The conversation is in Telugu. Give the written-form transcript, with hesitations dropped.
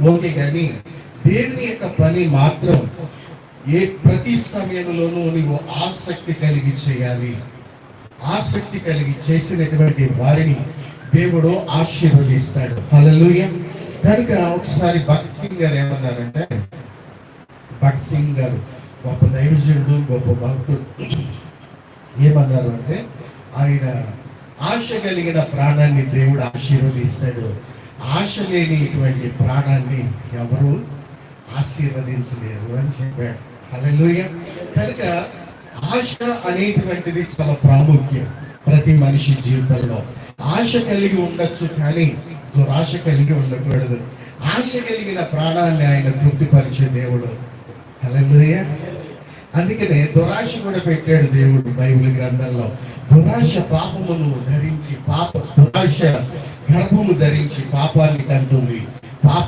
ఓకే, కానీ దేవుని యొక్క పని మాత్రం ప్రతి సమయంలోనూ నీవు ఆసక్తి కలిగి చేయాలి. ఆసక్తి కలిగి చేసినటువంటి వారిని దేవుడు ఆశీర్వదిస్తాడు. హల్లెలూయా. కనుక ఒకసారి భగత్ సింగ్ గారు ఏమన్నారంటే, భగత్ సింగ్ గారు గొప్ప దైవజనుడు, గొప్ప భక్తుడు, ఏమన్నారు అంటే, ఆయన ఆశ కలిగిన ప్రాణాన్ని దేవుడు ఆశీర్వదిస్తాడు, ఆశ లేనిటువంటి ప్రాణాన్ని ఎవరు ఆశీర్వదించలేరు అని చెప్పాడు. హల్లెలూయా. కనుక ఆశ అనేటువంటిది చాలా ప్రాముఖ్యం ప్రతి మనిషి జీవితంలో. ఆశ కలిగి ఉండొచ్చు, కానీ దురాశ కలిగి ఉండకూడదు. ఆశ కలిగిన ప్రాణాన్ని ఆయన తృప్తిపరిచే దేవుడు. హల్లెలూయా. అందుకనే దురాశ కూడా పెట్టాడు దేవుడు బైబిల్ గ్రంథంలో. దురాశ పాపమును ధరించి దురాశ గర్భము ధరించి పాపాన్ని కంటుంది. పాప